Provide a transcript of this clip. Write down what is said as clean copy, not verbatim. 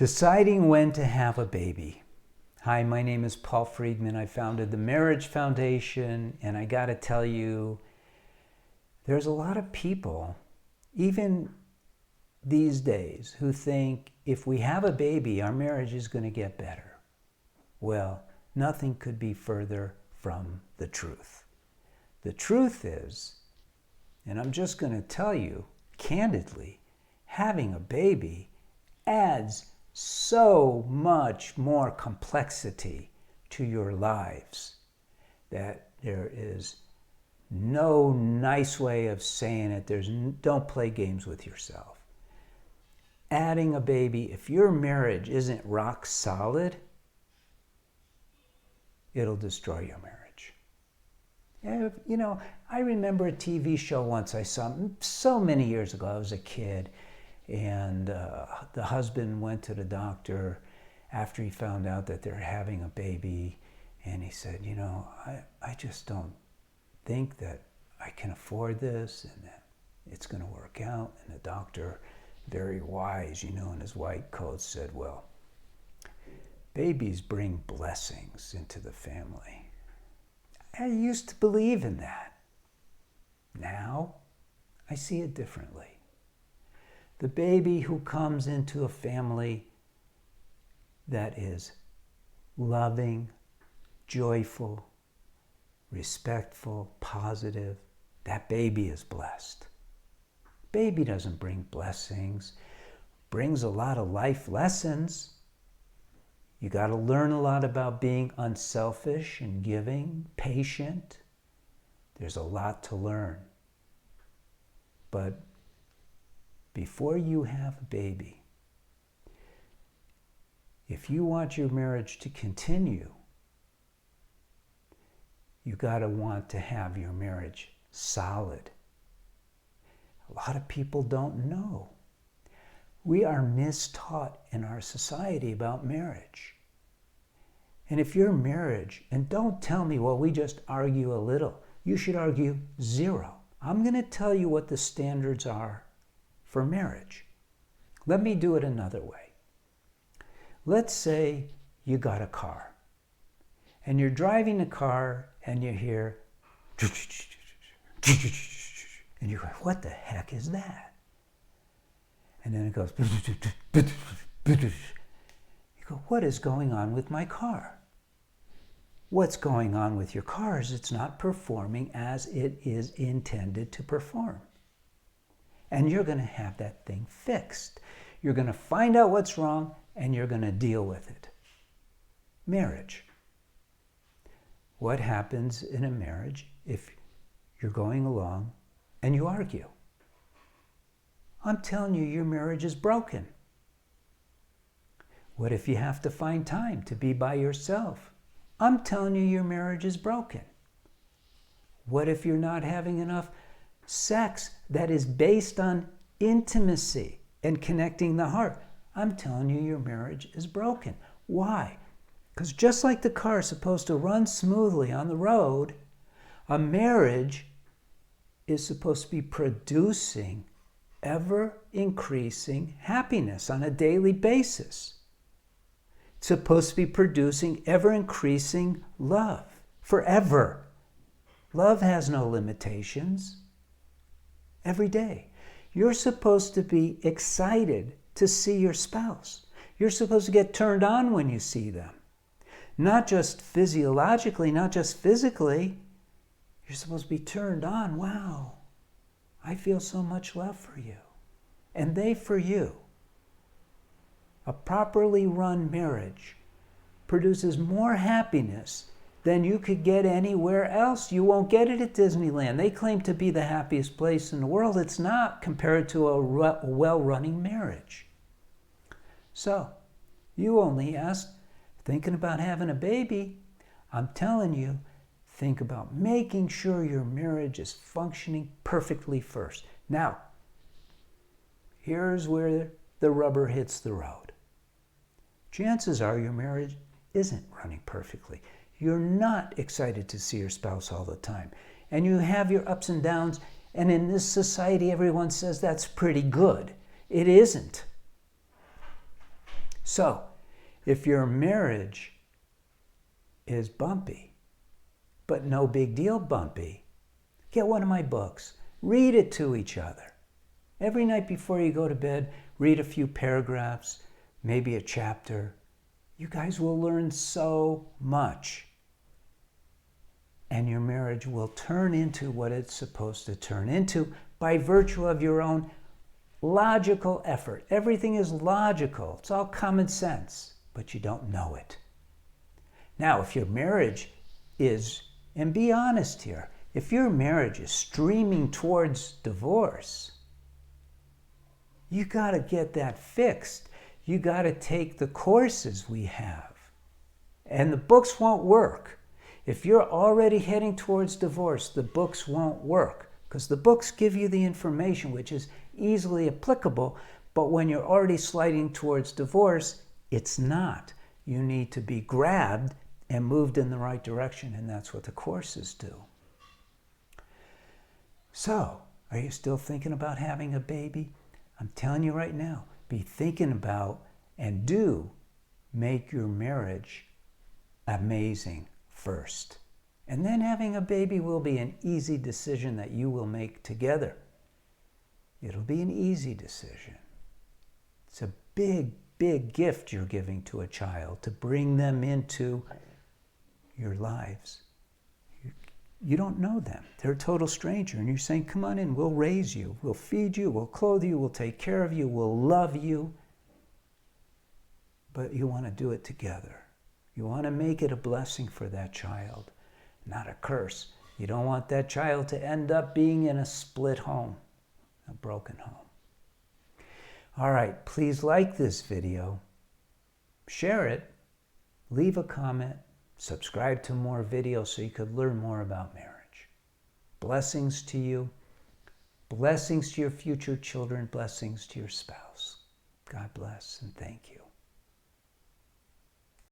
Deciding when to have a baby. Hi, my name is Paul Friedman. I founded the Marriage Foundation, and I got to tell you, there's a lot of people, even these days, who think if we have a baby, our marriage is going to get better. Well, nothing could be further from the truth. The truth is, and I'm just going to tell you candidly, having a baby adds so much more complexity to your lives that there is no nice way of saying it. Don't play games with yourself. Adding a baby, if your marriage isn't rock solid, it'll destroy your marriage. You know, I remember a TV show once I saw so many years ago. I was a kid. And the husband went to the doctor after he found out that they're having a baby. And he said, you know, I just don't think that I can afford this and that it's going to work out. And the doctor, very wise, in his white coat, said, well, babies bring blessings into the family. I used to believe in that. Now, I see it differently. The baby who comes into a family that is loving, joyful, respectful, positive, that baby is blessed. Baby doesn't bring blessings, brings a lot of life lessons. You got to learn a lot about being unselfish and giving, patient. There's a lot to learn. But before you have a baby, if you want your marriage to continue, you got to want to have your marriage solid. A lot of people don't know. We are mistaught in our society about marriage. And if your marriage, and don't tell me, well, we just argue a little. You should argue zero. I'm going to tell you what the standards are for marriage. Let me do it another way. Let's say you got a car and you're driving the car and you hear and you're like, what the heck is that? And then it goes you go, what is going on with my car? What's going on with your car is it's not performing as it is intended to perform. And you're going to have that thing fixed. You're going to find out what's wrong, and you're going to deal with it. Marriage. What happens in a marriage if you're going along and you argue? I'm telling you, your marriage is broken. What if you have to find time to be by yourself? I'm telling you, your marriage is broken. What if you're not having enough sex that is based on intimacy and connecting the heart? I'm telling you, your marriage is broken. Why? Because just like the car is supposed to run smoothly on the road, a marriage is supposed to be producing ever-increasing happiness on a daily basis. It's supposed to be producing ever-increasing love forever. Love has no limitations. Every day. You're supposed to be excited to see your spouse. You're supposed to get turned on when you see them. Not just physiologically, not just physically. You're supposed to be turned on. Wow, I feel so much love for you. And they for you. A properly run marriage produces more happiness than you could get anywhere else. You won't get it at Disneyland. They claim to be the happiest place in the world. It's not compared to a well-running marriage. So, you only asked, thinking about having a baby. I'm telling you, think about making sure your marriage is functioning perfectly first. Now, here's where the rubber hits the road. Chances are your marriage isn't running perfectly. You're not excited to see your spouse all the time. And you have your ups and downs, and in this society, everyone says that's pretty good. It isn't. So, if your marriage is bumpy, but no big deal bumpy, get one of my books. Read it to each other. Every night before you go to bed, read a few paragraphs, maybe a chapter. You guys will learn so much. And your marriage will turn into what it's supposed to turn into by virtue of your own logical effort. Everything is logical. It's all common sense, but you don't know it. Now, if your marriage is, and be honest here, if your marriage is streaming towards divorce, you got to get that fixed. You got to take the courses we have. And the books won't work. If you're already heading towards divorce, the books won't work, because the books give you the information which is easily applicable, but when you're already sliding towards divorce, it's not. You need to be grabbed and moved in the right direction, and that's what the courses do. So, are you still thinking about having a baby? I'm telling you right now, be thinking about and do make your marriage amazing first. And then having a baby will be an easy decision that you will make together. It'll be an easy decision. It's a big, big gift you're giving to a child to bring them into your lives. You don't know them. They're a total stranger. And you're saying, come on in, we'll raise you. We'll feed you. We'll clothe you. We'll take care of you. We'll love you. But you want to do it together. You want to make it a blessing for that child, not a curse. You don't want that child to end up being in a split home, a broken home. All right, please like this video, share it, leave a comment, subscribe to more videos so you could learn more about marriage. Blessings to you, blessings to your future children, blessings to your spouse. God bless and thank you.